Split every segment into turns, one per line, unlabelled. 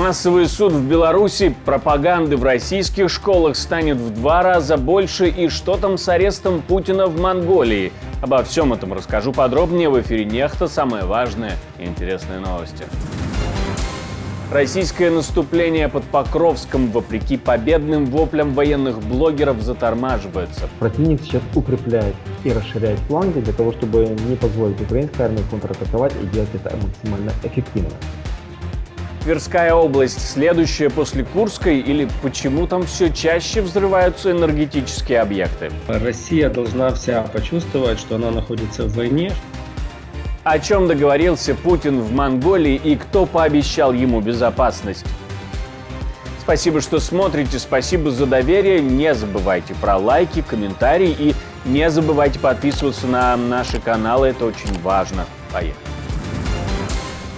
Массовый суд в Беларуси, пропаганды в российских школах станет в 2 раза больше, и что там с арестом Путина в Монголии? Обо всем этом расскажу подробнее в эфире Нехта. Самые важные и интересные новости. Российское наступление под Покровском, вопреки победным воплям военных блогеров, затормаживается.
Противник сейчас укрепляет и расширяет фланги для того, чтобы не позволить украинской армии контратаковать и делать это максимально эффективно.
Тверская область следующая после Курской, или почему там все чаще взрываются энергетические объекты?
Россия должна вся почувствовать, что она находится в войне.
О чем договорился Путин в Монголии и кто пообещал ему безопасность? Спасибо, что смотрите, спасибо за доверие. Не забывайте про лайки, комментарии и не забывайте подписываться на наши каналы, это очень важно. Поехали.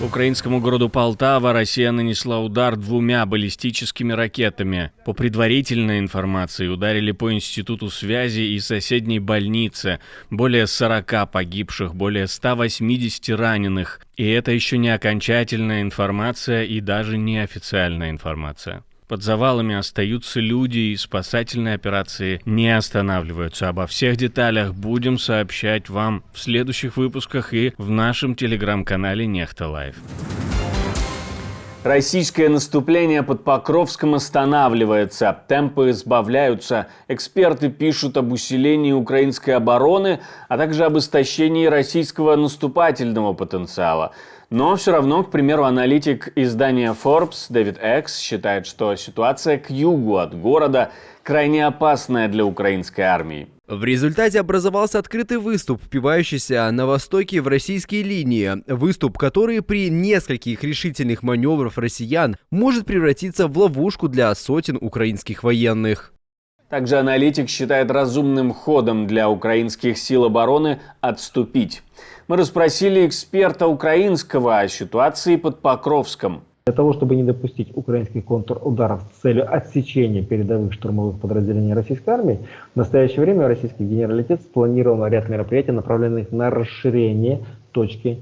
Украинскому городу Полтава Россия нанесла удар 2 баллистическими ракетами. По предварительной информации, ударили по институту связи и соседней больнице. Более 40 погибших, более 180 раненых. И это еще не окончательная информация и даже не официальная информация. Под завалами остаются люди, и спасательные операции не останавливаются. Обо всех деталях будем сообщать вам в следующих выпусках и в нашем телеграм-канале Нехта Лайв. Российское наступление под Покровском останавливается, темпы сбавляются. Эксперты пишут об усилении украинской обороны, а также об истощении российского наступательного потенциала. Но все равно, к примеру, аналитик издания Forbes Дэвид Экс считает, что ситуация к югу от города крайне опасная для украинской армии.
В результате образовался открытый выступ, впивающийся на востоке в российские линии. Выступ, который при нескольких решительных маневрах россиян может превратиться в ловушку для сотен украинских военных.
Также аналитик считает разумным ходом для украинских сил обороны отступить. Мы расспросили эксперта украинского о ситуации под Покровском.
Для того, чтобы не допустить украинских контрударов с целью отсечения передовых штурмовых подразделений российской армии, в настоящее время российский генералитет спланировал ряд мероприятий, направленных на расширение точки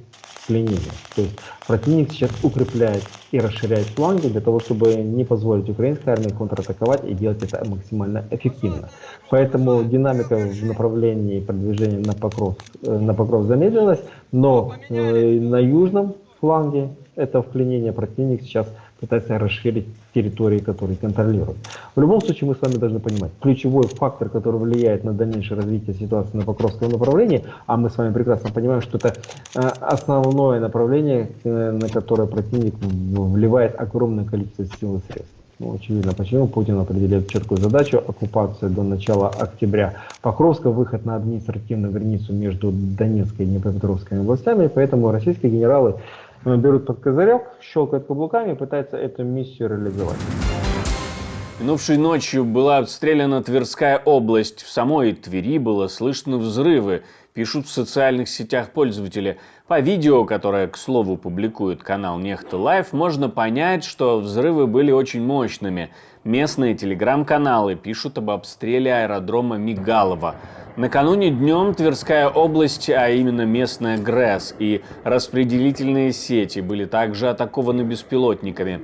пленения. То есть противник сейчас укрепляет и расширяет фланги для того, чтобы не позволить украинской армии контратаковать и делать это максимально эффективно. Поэтому динамика в направлении продвижения на Покров замедлилась, но на южном фланге этого вклинения противник сейчас пытается расширить территории, которые контролирует. В любом случае мы с вами должны понимать, ключевой фактор, который влияет на дальнейшее развитие ситуации на Покровском направлении, а мы с вами прекрасно понимаем, что это основное направление, на которое противник вливает огромное количество сил и средств. Ну, очевидно, почему Путин определил четкую задачу оккупацию до начала октября Покровска, выход на административную границу между Донецкой и Днепропетровской областями, и поэтому российские генералы берут под козырек, щелкают каблуками и пытаются эту миссию реализовать.
Минувшей ночью была обстреляна Тверская область. В самой Твери было слышно взрывы, пишут в социальных сетях пользователи. По видео, которое, к слову, публикует канал Нехта Лайв, можно понять, что взрывы были очень мощными. Местные телеграм-каналы пишут об обстреле аэродрома Мигалово. Накануне днем Тверская область, а именно местная ГРЭС и распределительные сети были также атакованы беспилотниками.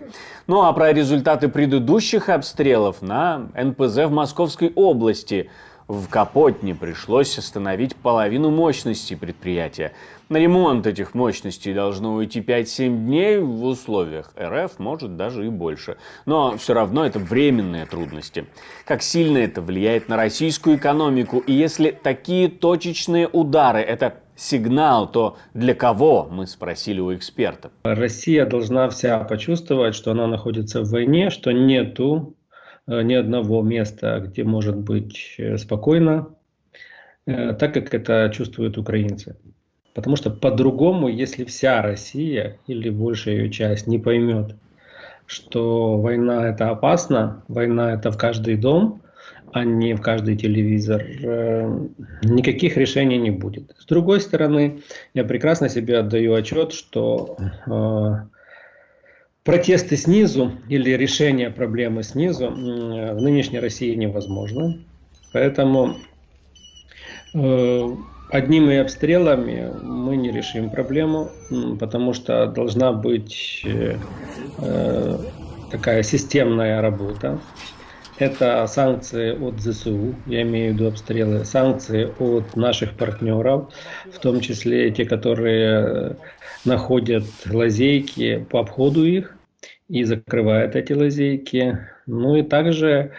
Ну а про результаты предыдущих обстрелов на НПЗ в Московской области. В Капотне пришлось остановить половину мощности предприятия. На ремонт этих мощностей должно уйти 5-7 дней, в условиях РФ может даже и больше. Но все равно это временные трудности. Как сильно это влияет на российскую экономику? И если такие точечные удары – это сигнал, то для кого, мы спросили у эксперта.
Россия должна вся почувствовать, что она находится в войне, что нету ни одного места, где может быть спокойно, так как это чувствуют украинцы. Потому что по-другому, если вся Россия или большая ее часть не поймет, что война это опасно, война это в каждый дом, а не в каждый телевизор, никаких решений не будет. С другой стороны, я прекрасно себе отдаю отчет, что протесты снизу или решение проблемы снизу в нынешней России невозможно. Поэтому одними обстрелами мы не решим проблему, потому что должна быть такая системная работа. Это санкции от ЗСУ, я имею в виду обстрелы, санкции от наших партнеров, в том числе те, которые находят лазейки по обходу их и закрывают эти лазейки. Ну и также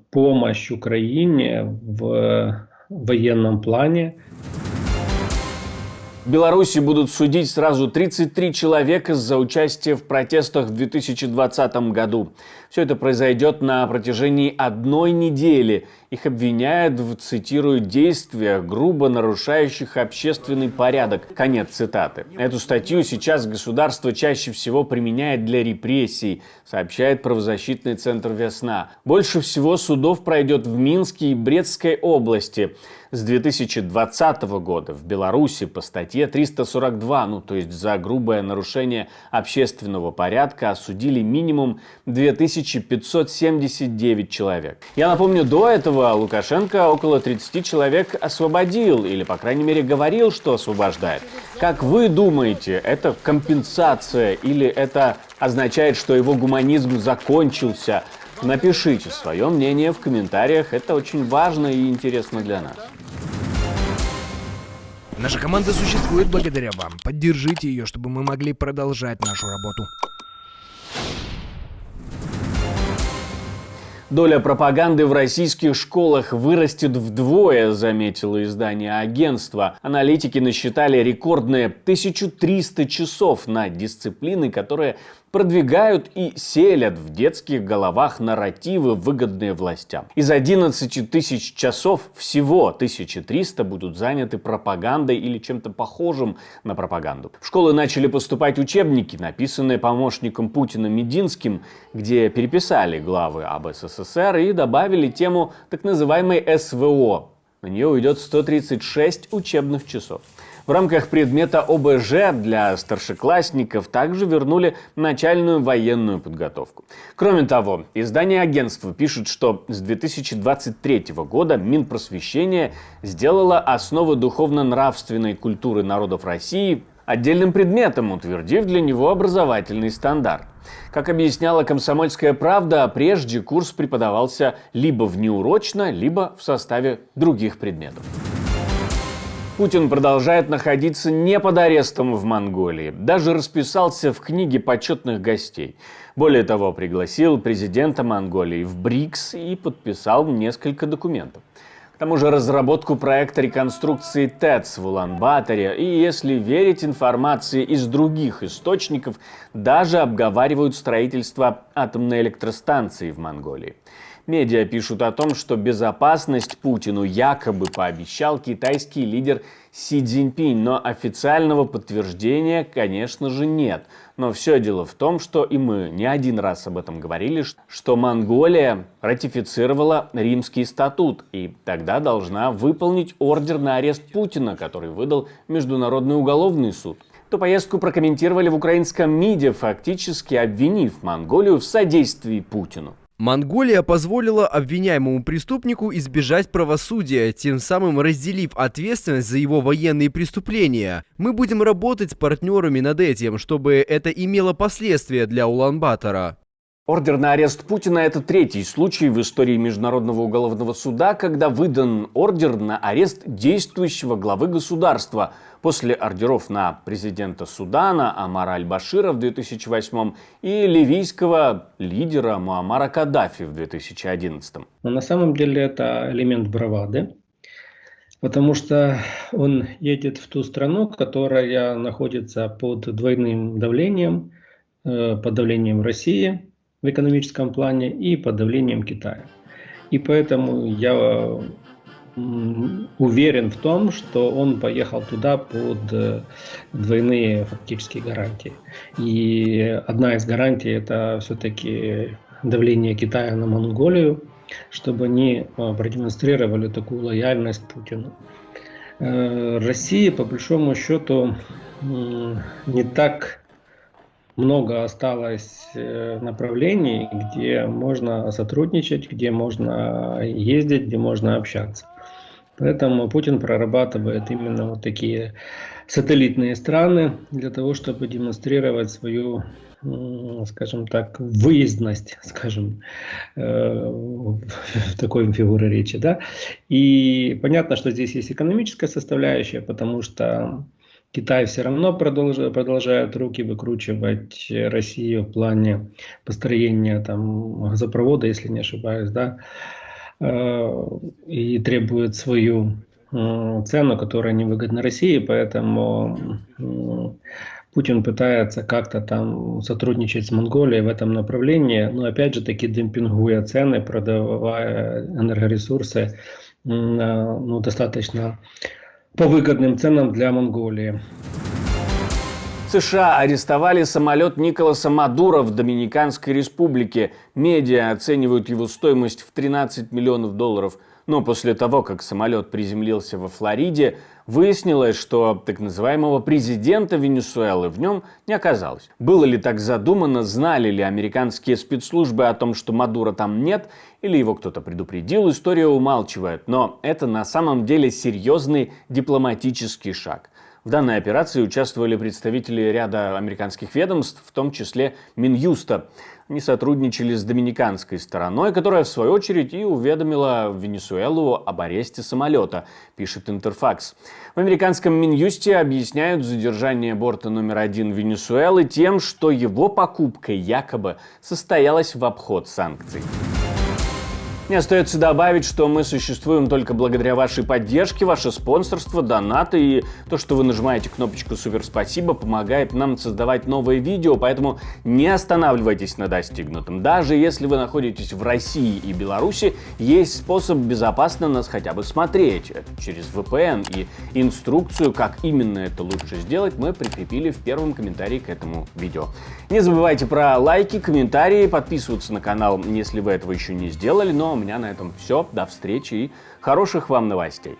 помощь Украине в военном плане.
В Беларуси будут судить сразу 33 человека за участие в протестах в 2020 году. Все это произойдет на протяжении одной недели. Их обвиняют в, цитирую, действиях, грубо нарушающих общественный порядок. Конец цитаты. Эту статью сейчас государство чаще всего применяет для репрессий, сообщает правозащитный центр «Весна». Больше всего судов пройдет в Минске и Брестской области. С 2020 года в Беларуси по статье 342, то есть за грубое нарушение общественного порядка, осудили минимум 2579 человек. Я напомню, до этого Лукашенко около 30 человек освободил, или, по крайней мере, говорил, что освобождает. Как вы думаете, это компенсация или это означает, что его гуманизм закончился? Напишите свое мнение в комментариях, это очень важно и интересно для нас.
Наша команда существует благодаря вам. Поддержите ее, чтобы мы могли продолжать нашу работу.
Доля пропаганды в российских школах вырастет вдвое, заметило издание агентства. Аналитики насчитали рекордные 1300 часов на дисциплины, которые продвигают и селят в детских головах нарративы, выгодные властям. Из 11 тысяч часов всего 1300 будут заняты пропагандой или чем-то похожим на пропаганду. В школы начали поступать учебники, написанные помощником Путина Мединским, где переписали главы об СССР и добавили тему так называемой СВО. На нее уйдет 136 учебных часов. В рамках предмета ОБЖ для старшеклассников также вернули начальную военную подготовку. Кроме того, издание агентства пишет, что с 2023 года Минпросвещение сделало основы духовно-нравственной культуры народов России отдельным предметом, утвердив для него образовательный стандарт. Как объясняла «Комсомольская правда», прежде курс преподавался либо внеурочно, либо в составе других предметов. Путин продолжает находиться не под арестом в Монголии. Даже расписался в книге почетных гостей. Более того, пригласил президента Монголии в БРИКС и подписал несколько документов. К тому же разработку проекта реконструкции ТЭЦ в Улан-Баторе и, если верить информации из других источников, даже обговаривают строительство атомной электростанции в Монголии. Медиа пишут о том, что безопасность Путину якобы пообещал китайский лидер Си Цзиньпинь, но официального подтверждения, конечно же, нет. Но все дело в том, что и мы не один раз об этом говорили, что Монголия ратифицировала Римский статут и тогда должна выполнить ордер на арест Путина, который выдал Международный уголовный суд. Эту поездку прокомментировали в украинском МИДе, фактически обвинив Монголию в содействии Путину.
Монголия позволила обвиняемому преступнику избежать правосудия, тем самым разделив ответственность за его военные преступления. Мы будем работать с партнерами над этим, чтобы это имело последствия для Улан-Батора.
Ордер на арест Путина – это третий случай в истории Международного уголовного суда, когда выдан ордер на арест действующего главы государства после ордеров на президента Судана Омара аль-Башира в 2008 и ливийского лидера Муаммара Каддафи в 2011.
Но на самом деле это элемент бравады, потому что он едет в ту страну, которая находится под двойным давлением, под давлением России в экономическом плане и под давлением Китая. И поэтому я уверен в том, что он поехал туда под двойные фактически гарантии. И одна из гарантий – это все-таки давление Китая на Монголию, чтобы они продемонстрировали такую лояльность Путину. России, по большому счету, не так много осталось направлений, где можно сотрудничать, где можно ездить, где можно общаться. Поэтому Путин прорабатывает именно вот такие сателлитные страны для того, чтобы демонстрировать свою, скажем так, выездность, скажем, в такой фигуре речи, да. И понятно, что здесь есть экономическая составляющая, потому что Китай все равно продолжает руки выкручивать Россию в плане построения там газопровода, если не ошибаюсь, да, и требует свою цену, которая невыгодна России, поэтому Путин пытается как-то там сотрудничать с Монголией в этом направлении, но опять же таки демпингуя цены, продавая энергоресурсы достаточно по выгодным ценам для Монголии.
США арестовали самолет Николаса Мадуро в Доминиканской республике. Медиа оценивают его стоимость в $13 миллионов. Но после того, как самолет приземлился во Флориде, выяснилось, что так называемого президента Венесуэлы в нем не оказалось. Было ли так задумано, знали ли американские спецслужбы о том, что Мадуро там нет, или его кто-то предупредил, история умалчивает. Но это на самом деле серьезный дипломатический шаг. В данной операции участвовали представители ряда американских ведомств, в том числе Минюста. Они сотрудничали с доминиканской стороной, которая в свою очередь и уведомила Венесуэлу об аресте самолета, пишет Интерфакс. В американском Минюсте объясняют задержание борта номер 1 Венесуэлы тем, что его покупка якобы состоялась в обход санкций. Мне остается добавить, что мы существуем только благодаря вашей поддержке, ваше спонсорство, донаты и то, что вы нажимаете кнопочку «Супер спасибо», помогает нам создавать новые видео, поэтому не останавливайтесь на достигнутом. Даже если вы находитесь в России и Беларуси, есть способ безопасно нас хотя бы смотреть. Это через VPN, и инструкцию, как именно это лучше сделать, мы прикрепили в первом комментарии к этому видео. Не забывайте про лайки, комментарии, подписываться на канал, если вы этого еще не сделали. Но у меня на этом все. До встречи и хороших вам новостей.